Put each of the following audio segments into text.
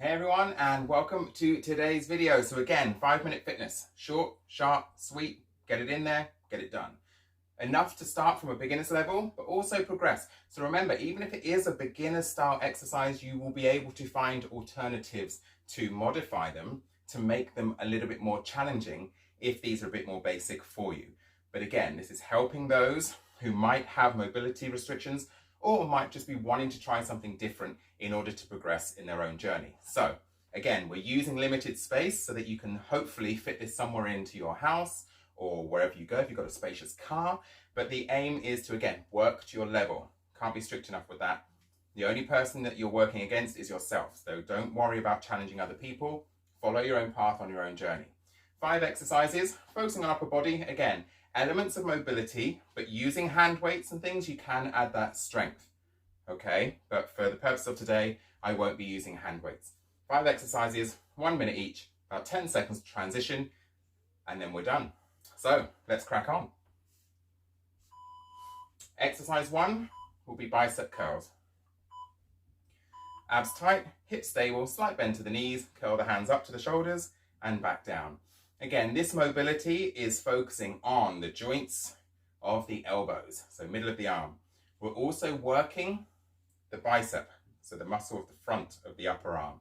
Hey everyone, and welcome to today's video. So again, 5-minute fitness. Short, sharp, sweet, get it in there, get it done. Enough to start from a beginner's level, but also progress. So remember, even if it is a beginner style exercise, you will be able to find alternatives to modify them, to make them a little bit more challenging if these are a bit more basic for you. But again, this is helping those who might have mobility restrictions or might just be wanting to try something different in order to progress in their own journey. So again, we're using limited space so that you can hopefully fit this somewhere into your house or wherever you go if you've got a spacious car. But the aim is to, again, work to your level. Can't be strict enough with that. The only person that you're working against is yourself. So don't worry about challenging other people. Follow your own path on your own journey. 5 exercises, focusing on upper body. Again, elements of mobility, but using hand weights and things, you can add that strength. Okay, but for the purpose of today, I won't be using hand weights. 5 exercises, 1 minute each, about 10 seconds to transition, and then we're done. So let's crack on. Exercise 1 will be bicep curls. Abs tight, hips stable, slight bend to the knees, curl the hands up to the shoulders and back down. Again, this mobility is focusing on the joints of the elbows, so middle of the arm. We're also working the bicep, so the muscle of the front of the upper arm.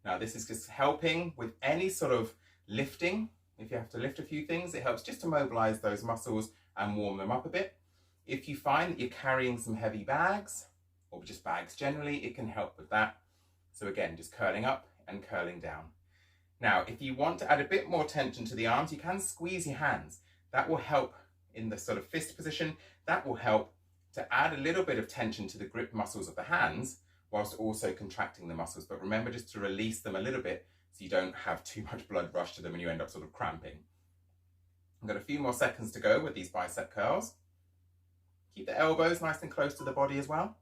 Now, this is just helping with any sort of lifting. If you have to lift a few things, it helps just to mobilize those muscles and warm them up a bit. If you find that you're carrying some heavy bags, or just bags generally, it can help with that. So again, just curling up and curling down. Now, if you want to add a bit more tension to the arms, you can squeeze your hands. That will help in the sort of fist position. That will help to add a little bit of tension to the grip muscles of the hands, whilst also contracting the muscles. But remember just to release them a little bit so you don't have too much blood rush to them and you end up sort of cramping. I've got a few more seconds to go with these bicep curls. Keep the elbows nice and close to the body as well.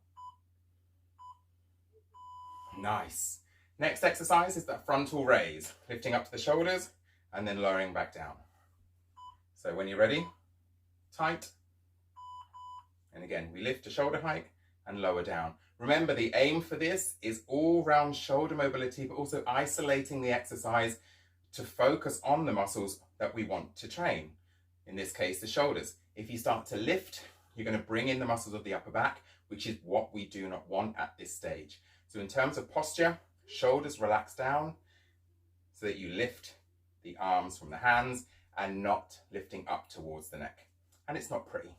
Nice. Next exercise is that frontal raise, lifting up to the shoulders and then lowering back down. So when you're ready, tight. And again, we lift to shoulder height and lower down. Remember, the aim for this is all round shoulder mobility, but also isolating the exercise to focus on the muscles that we want to train. In this case, the shoulders. If you start to lift, you're going to bring in the muscles of the upper back, which is what we do not want at this stage. So in terms of posture, shoulders relax down so that you lift the arms from the hands and not lifting up towards the neck. And it's not pretty,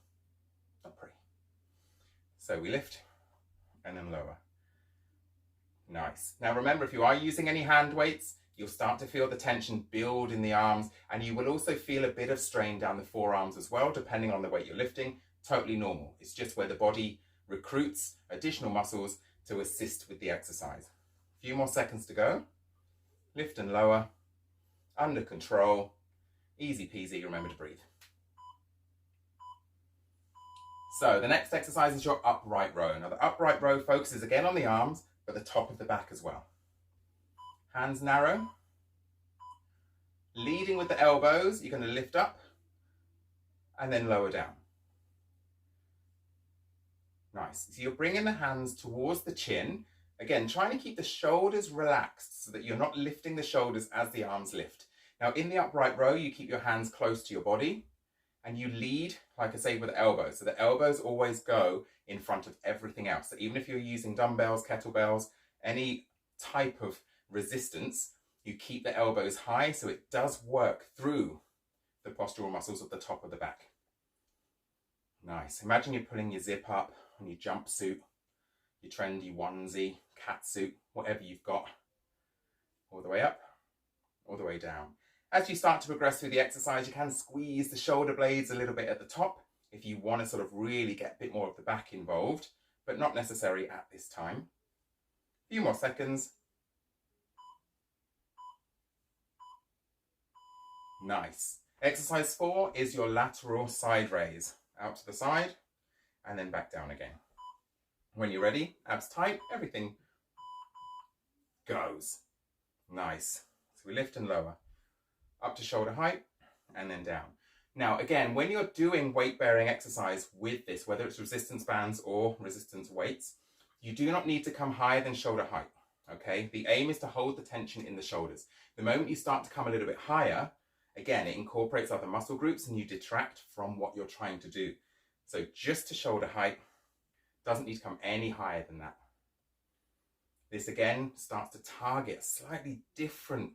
not pretty. So we lift and then lower. Nice. Now remember, if you are using any hand weights, you'll start to feel the tension build in the arms, and you will also feel a bit of strain down the forearms as well, depending on the weight you're lifting. Totally normal. It's just where the body recruits additional muscles to assist with the exercise. A few more seconds to go. Lift and lower, under control, easy peasy, remember to breathe. So the next exercise is your upright row. Now the upright row focuses again on the arms, but the top of the back as well. Hands narrow. Leading with the elbows, you're going to lift up and then lower down. Nice. So you're bringing the hands towards the chin. Again, trying to keep the shoulders relaxed so that you're not lifting the shoulders as the arms lift. Now in the upright row, you keep your hands close to your body and you lead, like I say, with the elbows. So the elbows always go in front of everything else. So even if you're using dumbbells, kettlebells, any type of resistance, you keep the elbows high so it does work through the postural muscles of the top of the back. Nice. Imagine you're pulling your zip up on your jumpsuit, your trendy onesie, catsuit, whatever you've got, all the way up, all the way down. As you start to progress through the exercise, you can squeeze the shoulder blades a little bit at the top if you want to sort of really get a bit more of the back involved, but not necessary at this time. A few more seconds. Nice. Exercise 4 is your lateral side raise. Out to the side and then back down again. When you're ready, abs tight, everything goes. Nice. So we lift and lower. Up to shoulder height and then down. Now again, when you're doing weight bearing exercise with this, whether it's resistance bands or resistance weights, you do not need to come higher than shoulder height. Okay, the aim is to hold the tension in the shoulders. The moment you start to come a little bit higher, again, it incorporates other muscle groups and you detract from what you're trying to do. So just to shoulder height, doesn't need to come any higher than that. This again starts to target a slightly different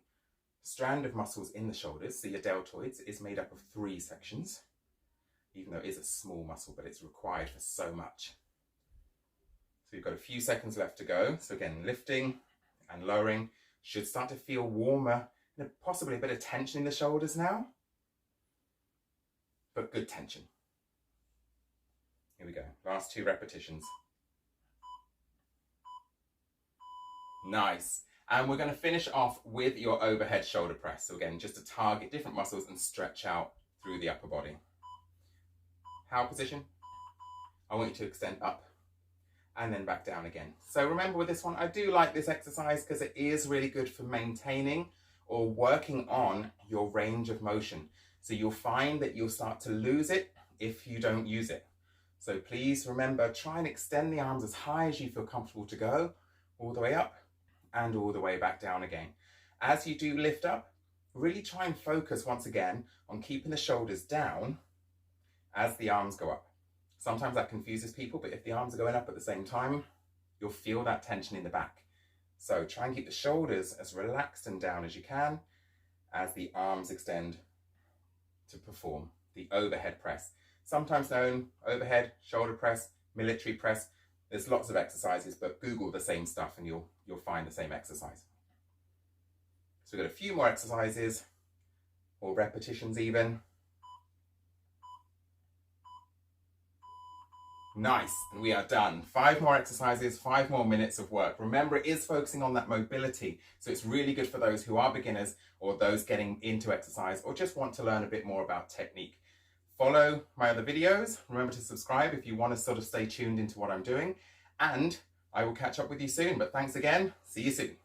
strand of muscles in the shoulders. So your deltoids is made up of 3 sections, even though it is a small muscle, but it's required for so much. So you've got a few seconds left to go. So again, lifting and lowering, should start to feel warmer and possibly a bit of tension in the shoulders now, but good tension. Here we go, last 2 repetitions. Nice. And we're going to finish off with your overhead shoulder press. So again, just to target different muscles and stretch out through the upper body. How position? I want you to extend up and then back down again. So remember with this one, I do like this exercise because it is really good for maintaining or working on your range of motion. So you'll find that you'll start to lose it if you don't use it. So please remember, try and extend the arms as high as you feel comfortable to go, all the way up and all the way back down again. As you do lift up, really try and focus once again on keeping the shoulders down as the arms go up. Sometimes that confuses people, but if the arms are going up at the same time, you'll feel that tension in the back. So try and keep the shoulders as relaxed and down as you can as the arms extend to perform the overhead press. Sometimes known overhead shoulder press, military press. There's lots of exercises, but Google the same stuff and you'll find the same exercise. So we've got a few more exercises, or repetitions even. Nice, and we are done. 5 more exercises, 5 more minutes of work. Remember, it is focusing on that mobility, so it's really good for those who are beginners or those getting into exercise or just want to learn a bit more about technique. Follow my other videos. Remember to subscribe if you want to sort of stay tuned into what I'm doing, and I will catch up with you soon. But thanks again. See you soon.